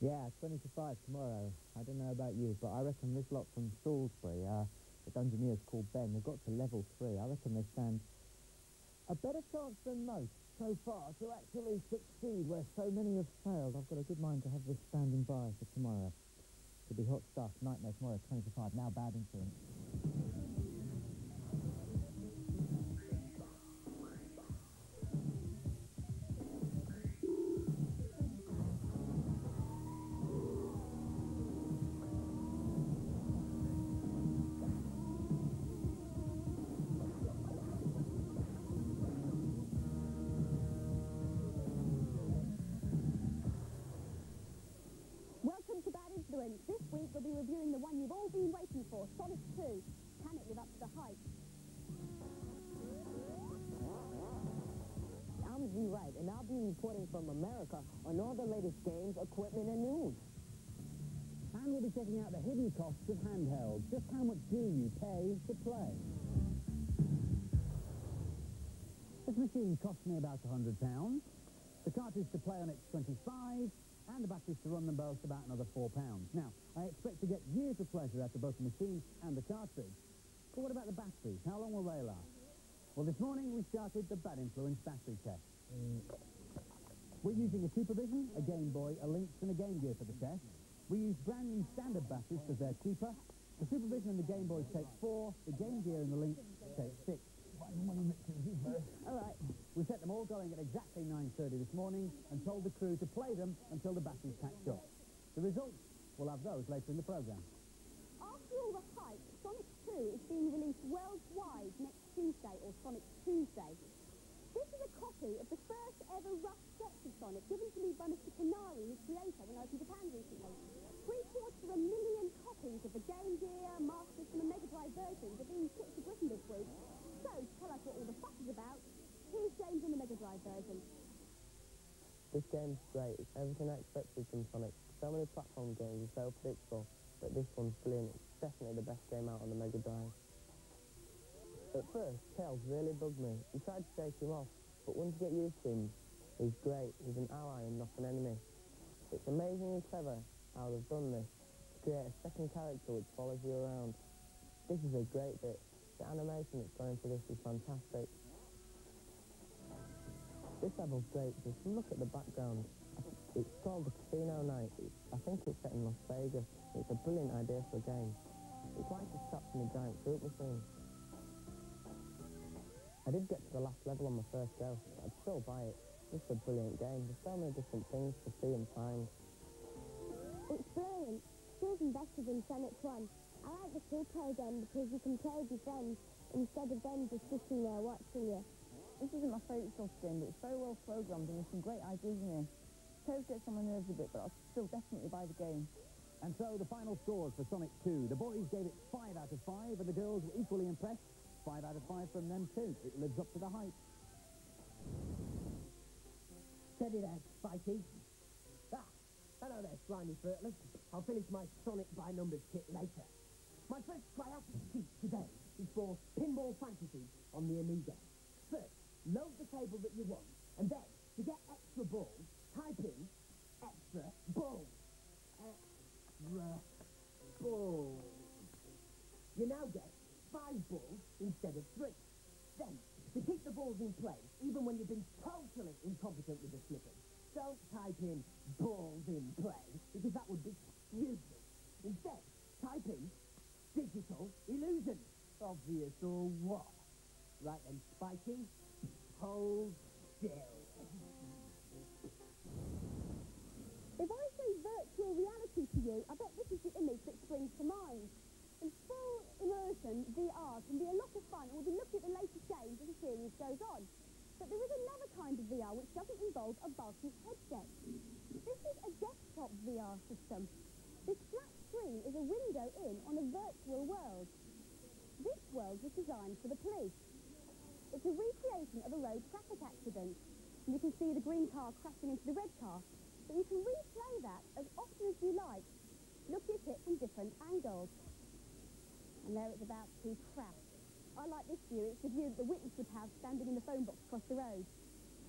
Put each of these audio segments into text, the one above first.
Yeah, 20 to 5 tomorrow. I don't know about you, but I reckon this lot from Salisbury, the Dungeoneers called Ben, they've got to level 3. I reckon they stand a better chance than most so far to actually succeed where so many have failed. I've got a good mind to have this standing by for tomorrow. Could be hot stuff. Nightmare tomorrow, 20 to 5. Now bad influence. Welcome to Bad Influence. This week we'll be reviewing the one you've all been waiting for, Sonic 2. Can it live up to the hype? I'm Z Wright, and I'll be reporting from America on all the latest games, equipment, and news. And we'll be checking out the hidden costs of handhelds. Just how much do you pay to play? This machine cost me about £100. The cartridge to play on it's £25, and the batteries to run them both about another £4. Now, I expect to get years of pleasure out of both the machine and the cartridge. But what about the batteries? How long will they last? Well, this morning we started the Bad Influence battery test. We're using a Supervision, a Game Boy, a Lynx and a Game Gear for the test. We use brand new standard batteries because they're cheaper. The Supervision and the Game Boy take 4, the Game Gear and the Lynx take 6. All right. We set them all going at exactly 9:30 this morning and told the crew to play them until the batteries packed up. The results, we'll have those later in the programme. After all the hype, Sonic 2 is being released worldwide next Tuesday, or Sonic Tuesday. This is a copy of the first ever rough sketch of Sonic given to me by Mr. Canary, his creator, when I was in Japan recently. 750,000 copies of the Game Gear, Master System and Mega Drive versions are being shipped to Britain this week. So, to tell us what all the fuss is about, here's James on the Mega Drive version. This game's great. It's everything I expected from Sonic. So many platform games are so predictable, but this one's brilliant. It's definitely the best game out on the Mega Drive. At first, Tails really bugged me. You tried to shake him off, but once you get used to him, he's great. He's an ally and not an enemy. It's amazingly clever how they've done this to create a second character which follows you around. This is a great bit. The animation that's gone into this is fantastic. This level's great. Just look at the background. It's called the Casino Night. I think it's set in Las Vegas. It's a brilliant idea for a game. It's like it's trapped in a giant fruit machine. I did get to the last level on my first go, but I'd still buy it. This is a brilliant game. There's so many different things to see and find. It's brilliant. It's even better than Sonic 1. I like the full-play game because you can play with your friends instead of them just sitting there watching you. This isn't my favourite sort of game, but it's very well programmed and there's some great ideas in here. Tails gets on my nerves a bit, but I'll still definitely buy the game. And so the final scores for Sonic 2. The boys gave it 5 out of 5, and the girls were equally impressed. 5 out of 5 from them too. It lives up to the hype. Steady there, Spikey. Hello there, slimy Furtless. I'll finish my Sonic by numbers kit later. My first triumphant feat today is for Pinball Fantasy on the Amiga. First, load the table that you want, and then, to get extra balls, type in extra balls. Extra balls. You now get 5 balls instead of 3. Then, to keep the balls in place, even when you've been totally incompetent with the slippers, don't type in balls in play, because that would be useless. Instead, type in digital illusion. Obvious or what? Right then, Spikey, hold still. If I say virtual reality to you, I bet this is the image that springs to mind. In full immersion, VR can be a lot of fun, and we'll be looking at the latest games as the series goes on. But there is another kind of VR which doesn't involve a bulky headset. This is a desktop VR system. This flat screen is a window in on a virtual world. This world was designed for the police. It's a recreation of a road traffic accident. And you can see the green car crashing into the red car. But you can replay that as often as you like. Look at it from different angles. And there it's about to crash. I like this view. It's the view that the witness would have standing in the phone box across the road.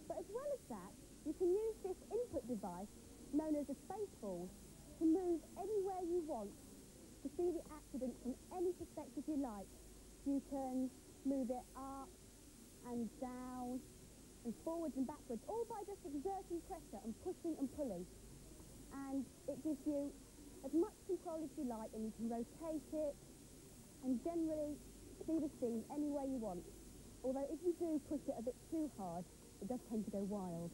But as well as that, you can use this input device known as a Spaceball, to move anywhere you want, to see the accident from any perspective you like. You can move it up and down and forwards and backwards, all by just exerting pressure and pushing and pulling. And it gives you as much control as you like, and you can rotate it and generally see the scene any way you want. Although if you do push it a bit too hard, it does tend to go wild.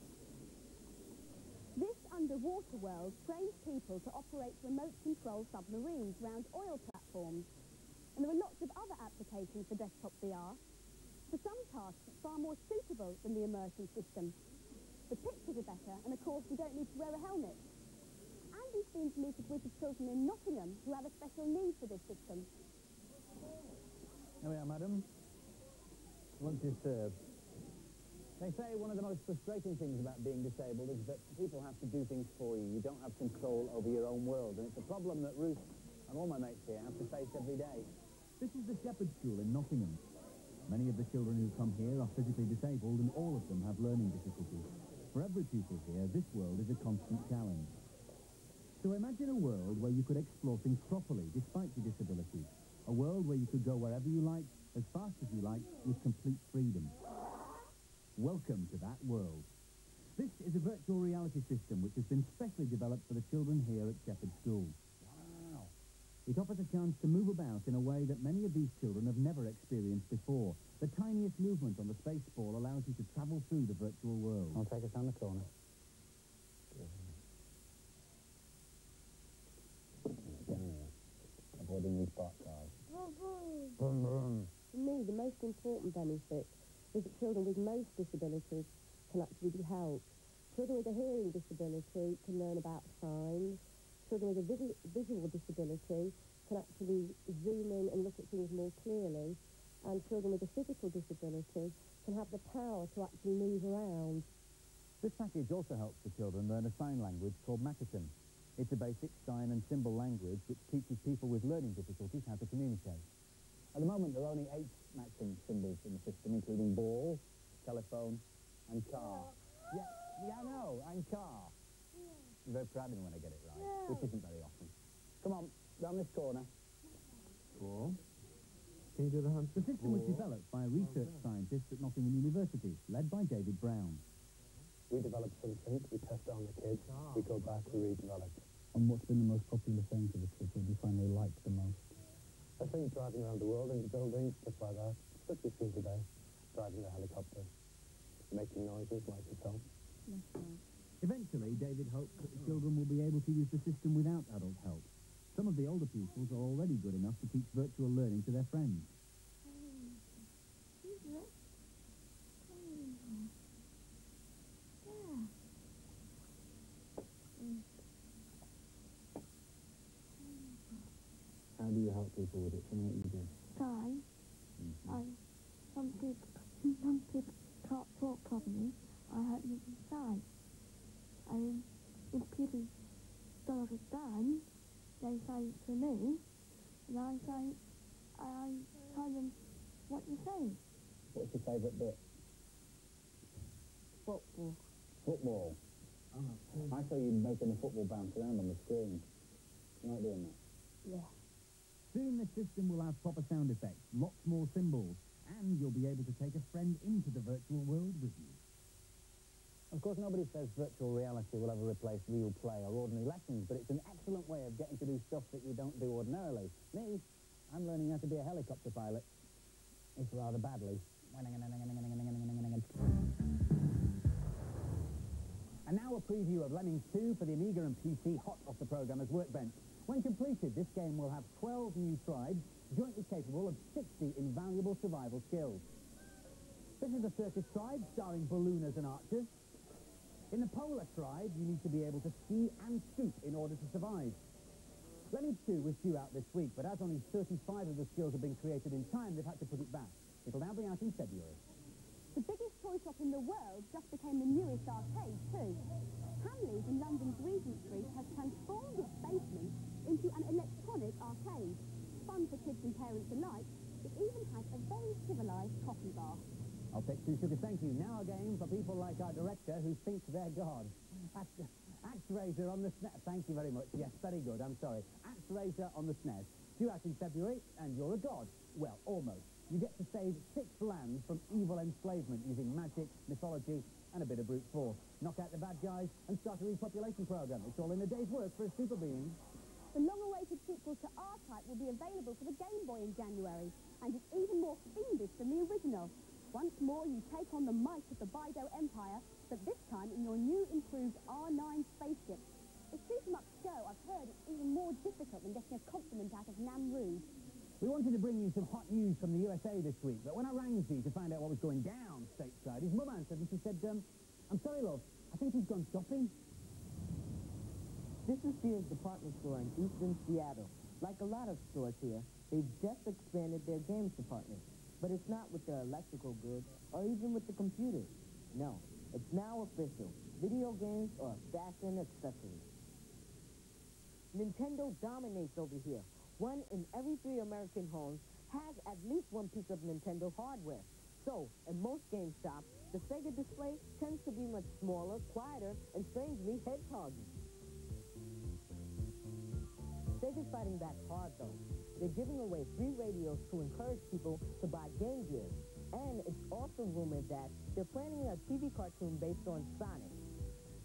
This underwater world trains people to operate remote-control submarines round oil platforms. And there are lots of other applications for desktop VR. For some tasks, it's far more suitable than the immersion system. The pictures are better, and of course you don't need to wear a helmet. Andy's been to meet a group of children in Nottingham who have a special need for this system. Here we are, madam. Lunch is served. They say one of the most frustrating things about being disabled is that people have to do things for you. You don't have control over your own world, and it's a problem that Ruth and all my mates here have to face every day. This is the Shepherd School in Nottingham. Many of the children who come here are physically disabled, and all of them have learning difficulties. For every pupil here, this world is a constant challenge. So imagine a world where you could explore things properly despite your disability. A world where you could go wherever you like, as fast as you like, with complete freedom. Welcome to that world. This is a virtual reality system which has been specially developed for the children here at Shepherd School. Wow. It offers a chance to move about in a way that many of these children have never experienced before. The tiniest movement on the space ball allows you to travel through the virtual world. I'll take us down the corner. Avoiding these park cars. Vroom, vroom. For me, the most important benefit is that children with most disabilities can actually be helped. Children with a hearing disability can learn about signs. Children with a visual disability can actually zoom in and look at things more clearly. And children with a physical disability can have the power to actually move around. This package also helps the children learn a sign language called Makaton. It's a basic sign and symbol language which teaches people with learning difficulties how to communicate. At the moment, there are only 8 Makaton symbols in the system, including ball, telephone, and car. Yeah, I know, and car. I'm very proud of me when I get it right, which isn't very often. Come on, down this corner. Cool. Can you do the hand? The system was developed by research scientists at Nottingham University, led by David Brown. We develop something, we test it on the kids, we go back, we redevelop. And what's been the most popular thing for the kids? What do you find they like the most? I think driving around the world in the buildings, stuff like that. Stuff you've seen today. Driving the helicopter, making noises like yourself. Eventually, David hopes that the children will be able to use the system without adult help. Some of the older pupils are already good enough to teach virtual learning to their friends. How do you help people with it? Tell me what you do. Sign. Some people can't talk properly. I help them with sign. And if people don't understand, they say it to me, and I tell them what you say. What's your favourite bit? Football. Football. I saw you making the football bounce around on the screen. You like doing that? Yeah. Soon the system will have proper sound effects, lots more symbols, and you'll be able to take a friend into the virtual world with you. Of course, nobody says virtual reality will ever replace real play or ordinary lessons, but it's an excellent way of getting to do stuff that you don't do ordinarily. Me, I'm learning how to be a helicopter pilot, if rather badly. And now a preview of Lemmings 2 for the Amiga and PC, hot off the programmer's workbench. When completed, this game will have 12 new tribes, jointly capable of 60 invaluable survival skills. This is a circus tribe starring ballooners and archers. In the polar tribe, you need to be able to ski and scoot in order to survive. Lemmings 2 was due out this week, but as only 35 of the skills have been created in time, they've had to put it back. It'll now be out in February. The biggest toy shop in the world just became the newest arcade too. Hamleys in London's Regent Street has transformed its basement into an electronic arcade. Fun for kids and parents alike. It even has a very civilised coffee bar. I'll take 2 sugar, thank you. Now a game for people like our director who think they're God. AxeRaiser on the SNES. Thank you very much. Yes, very good. I'm sorry. AxeRaiser on the SNES. Due out in February, and you're a god. Well, almost. You get to save 6 lands from evil enslavement using magic, mythology, and a bit of brute force. Knock out the bad guys and start a repopulation program. It's all in a day's work for a super being. The long-awaited sequel to R-Type will be available for the Game Boy in January, and it's even more fiendish than the original. Once more, you take on the might of the Bido Empire, but this time in your new, improved R9 spaceship. The shoot-'em-up show, I've heard, it's even more difficult than getting a compliment out of Namrud. We wanted to bring you some hot news from the USA this week, but when I rang Z to find out what was going down stateside, his mum answered and she said, I'm sorry, love, I think he's gone shopping. This is Sears department store in eastern Seattle. Like a lot of stores here, they've just expanded their games department. But it's not with their electrical goods or even with the computers. No, it's now official. Video games or fashion accessories. Nintendo dominates over here. 1 in every 3 American homes has at least one piece of Nintendo hardware. So, in most game shops, the Sega display tends to be much smaller, quieter, and strangely hedgehoggy. Sega's fighting back hard, though. They're giving away free radios to encourage people to buy Game Gear. And it's also rumored that they're planning a TV cartoon based on Sonic.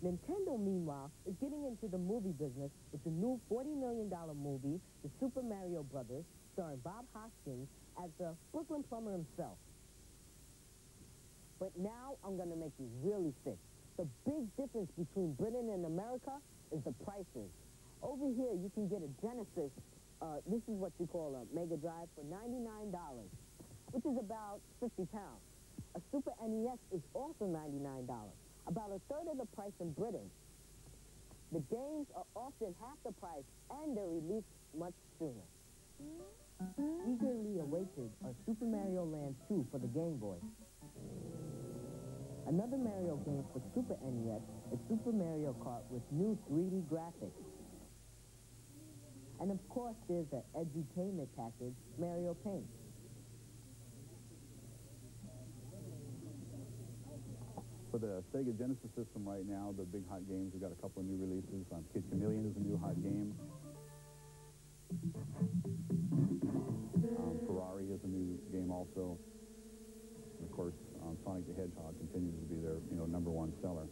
Nintendo, meanwhile, is getting into the movie business with the new $40 million movie, The Super Mario Brothers, starring Bob Hoskins as the Brooklyn plumber himself. But now I'm going to make you really sick. The big difference between Britain and America is the prices. Over here, you can get a Genesis, this is what you call a Mega Drive, for $99, which is about 50 pounds. A Super NES is also $99, about a third of the price in Britain. The games are often half the price, and they're released much sooner. Eagerly awaited are Super Mario Land 2 for the Game Boy. Another Mario game for Super NES is Super Mario Kart with new 3D graphics. And of course, there's the edutainment package, Mario Paint. For the Sega Genesis system right now, the big hot games, we've got a couple of new releases. Kid Chameleon is a new hot game. Ferrari is a new game also. And of course, Sonic the Hedgehog continues to be their, #1 seller.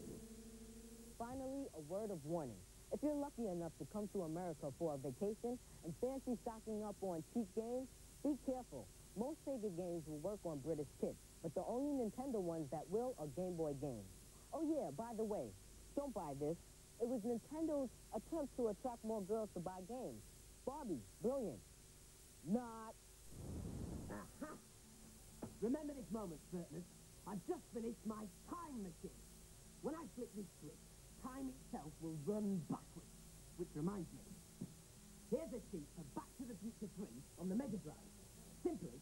Finally, a word of warning. If you're lucky enough to come to America for a vacation and fancy stocking up on cheap games, be careful. Most Sega games will work on British kits, but the only Nintendo ones that will are Game Boy games. Oh yeah, by the way, don't buy this. It was Nintendo's attempt to attract more girls to buy games. Barbie, brilliant. Not. Aha! Remember this moment, Bertness. I've just finished my time machine. When I flip this switch, time itself will run backwards. Which reminds me, here's a sheet for Back to the Future 3 on the Mega Drive. Simply,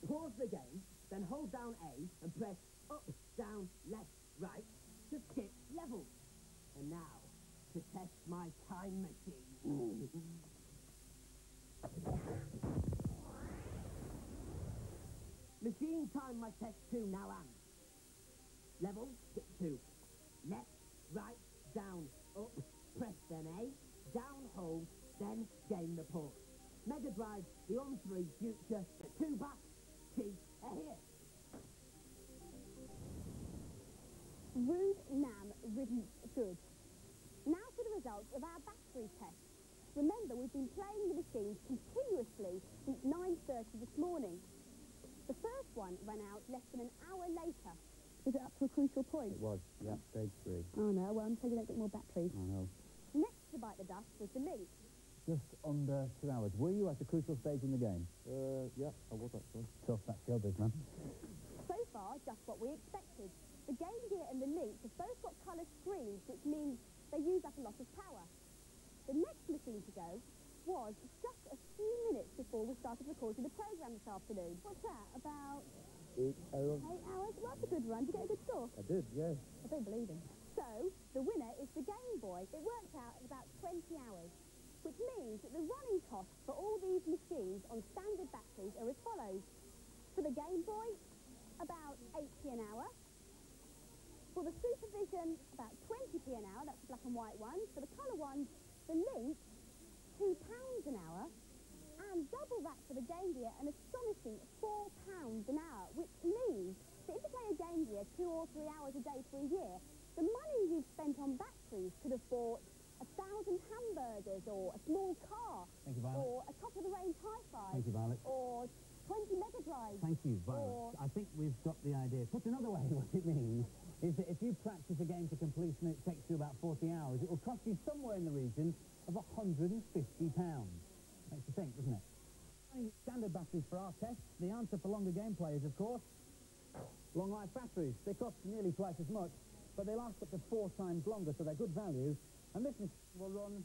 pause the game, then hold down A and press up, down, left, right to skip levels. And now, to test my time machine. Machine time my test 2 now and. Level, skip 2. Left, right, down, up, press then A, down, hold, then gain the pause. Mega Drive, the on-3 future, the 2 back, T ahead. Rude Nam Ridden Good. Now for the results of our battery test. Remember, we've been playing the machines continuously since 9:30 this morning. The first one ran out less than an hour later. Was it up to a crucial point? It was, yeah, stage 3. Oh no, well, I'm afraid you don't get more batteries. I know. Next to bite the dust was the Link. Just under 2 hours. Were you at a crucial stage in the game? Yeah, I was actually. Tough, that's showbiz, man. So far, just what we expected. The Game Gear and the Link have both got colour screens, which means they use up a lot of power. The next machine to go was just a few minutes before we started recording the programme this afternoon. What's that, about 8 hours. 8 hours? Well, that's a good run. Did you get a good score? I did, yes. I don't believe him. So, the winner is the Game Boy. It worked out at about 20 hours, which means that the running costs for all these machines on standard batteries are as follows. For the Game Boy, about 80 an hour. For the Supervision, about 20p an hour, that's the black and white ones. For the colour ones, the Lynx, £2 an hour. And double that for the Game Gear, an astonishing £4 an hour, which means that if you play a Game Gear 2 or 3 hours a day for a year, the money you've spent on batteries could have bought 1,000 hamburgers, or a small car, Thank you, Violet. or a top-of-the-range hi-fi, Thank you, Violet. or 20 Mega Drives. Thank you, Violet. I think we've got the idea. Put another way, what it means is that if you practice a game to completion, it takes you about 40 hours. It will cost you somewhere in the region of £150. Makes you think, doesn't it? Standard batteries for our tests. The answer for longer game players, of course, long life batteries. They cost nearly twice as much, but they last up to 4 times longer, so they're good value. And this machine will run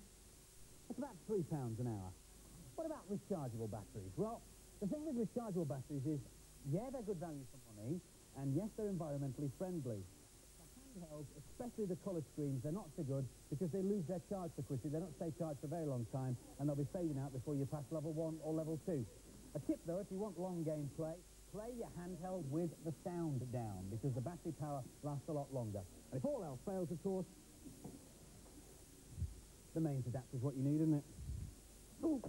at about £3 an hour. What about rechargeable batteries? Well, the thing with rechargeable batteries is, yeah, they're good value for money, and yes, they're environmentally friendly. The handhelds, especially the colour screens, they're not so good because they lose their charge so quickly. They don't stay charged for a very long time, and they'll be fading out before you pass level 1 or level 2. A tip, though, if you want long game play, play your handheld with the sound down, because the battery power lasts a lot longer. And if all else fails, of course, the mains adapter is what you need, isn't it? Ooh.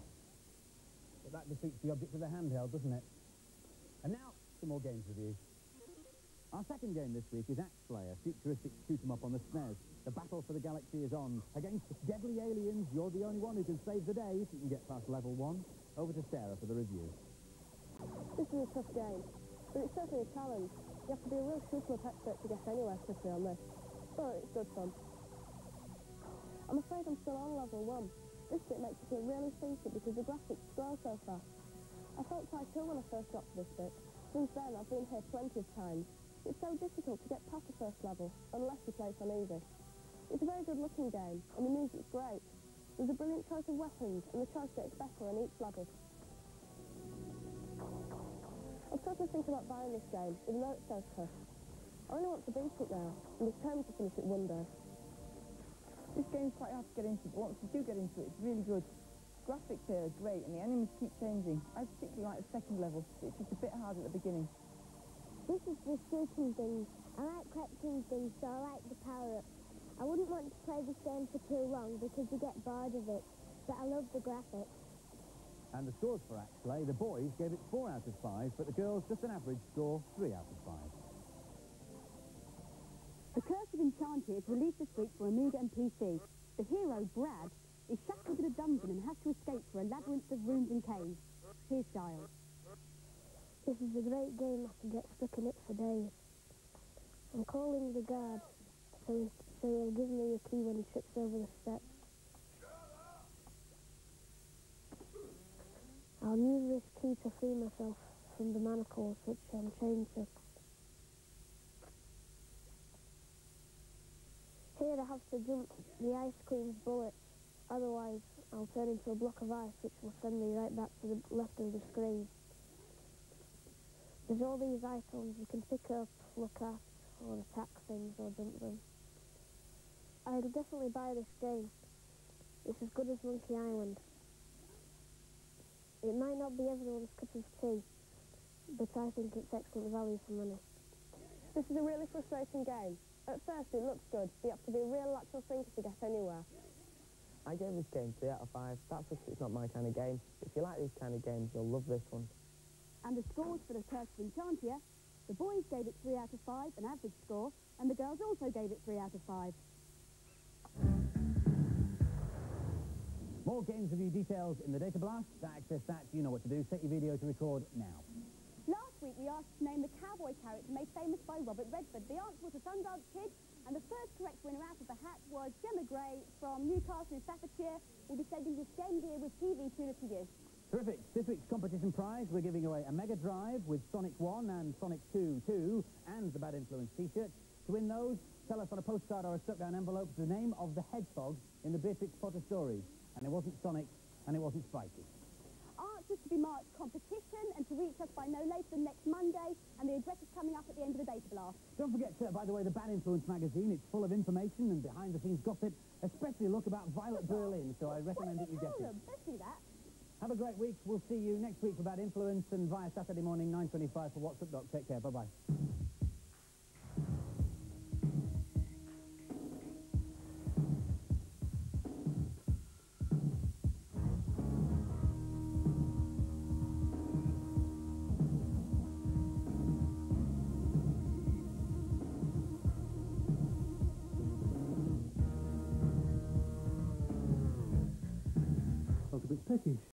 But that defeats the object of the handheld, doesn't it? And now, some more games review. Our second game this week is Axe Slayer, futuristic shoot-'em-up on the SNES. The battle for the galaxy is on. Against deadly aliens, you're the only one who can save the day if you can get past level 1. Over to Sarah for the review. This is a tough game, but it's certainly a challenge. You have to be a real shoot-'em-up expert to get anywhere quickly on this. But it's good fun. I'm afraid I'm still on level 1. This bit makes you feel really sleepy because the graphics scroll so fast. I felt tired too when I first got to this bit. Since then, I've been here plenty of times. It's so difficult to get past the first level, unless you play on easy. It's a very good-looking game, and the music's great. There's a brilliant choice of weapons, and the choice gets better on each level. I'm starting to think about buying this game, even though it's so tough. I really want to beat it now, and determined to finish it one day. This game's quite hard to get into, but once you do get into it, it's really good. Graphics here are great, and the enemies keep changing. I particularly like the second level. It's just a bit hard at the beginning. This is the shooting things. I like collecting things, so I like the power-ups. I wouldn't want to play this game for too long because you get bored of it, but I love the graphics. And the scores for Axe Slayer, the boys gave it 4 out of 5, but the girls just an average score, 3 out of 5. The Curse of Enchantia is released this week for Amiga and PC. The hero, Brad, is shackled in a dungeon and has to escape through a labyrinth of rooms and caves. Here's Giles. This is a great game. I can get stuck in it for days. I'm calling the guard, so he'll give me a key when he trips over the steps. I'll use this key to free myself from the manacles which I'm chained to. Here I have to jump the ice queen's bullets, otherwise I'll turn into a block of ice which will send me right back to the left of the screen. There's all these icons you can pick up, look at, or attack things or jump them. I'd definitely buy this game. It's as good as Monkey Island. It might not be everyone's cup of tea, but I think it's excellent value for money. This is a really frustrating game. At first it looks good, but you have to be a real lateral thinker to get anywhere. I gave this game 3 out of 5. That's because it's not my kind of game. If you like these kind of games, you'll love this one. And the scores for the Curse of Enchantia, the boys gave it 3 out of 5, an average score, and the girls also gave it 3 out of 5. More games review details in the Data Blast. To access that, you know what to do. Set your video to record now. Last week we asked to name the cowboy character made famous by Robert Redford. The answer was the Sundance Kid, and the first correct winner out of the hat was Gemma Gray from Newcastle in Staffordshire. We'll be sending this Game Gear with TV tuner to you. Terrific. This week's competition prize, we're giving away a Mega Drive with Sonic 1 and Sonic 2 2, and the Bad Influence T-shirt. To win those, tell us on a postcard or a stuck-down envelope the name of the hedgehog in the Beatrix Potter stories. And it wasn't Sonic, and it wasn't Spikey. Answers to be marked competition, and to reach us by no later than next Monday, and the address is coming up at the end of the Data Blast. Don't forget, by the way, the Bad Influence magazine. It's full of information and behind-the-scenes gossip, especially look about Violet Berlin, so I recommend that you get it. Don't do that. Have a great week. We'll see you next week for Bad Influence and via Saturday morning, 9:25 for What's Up Doc. Take care. Bye-bye. bit peckish.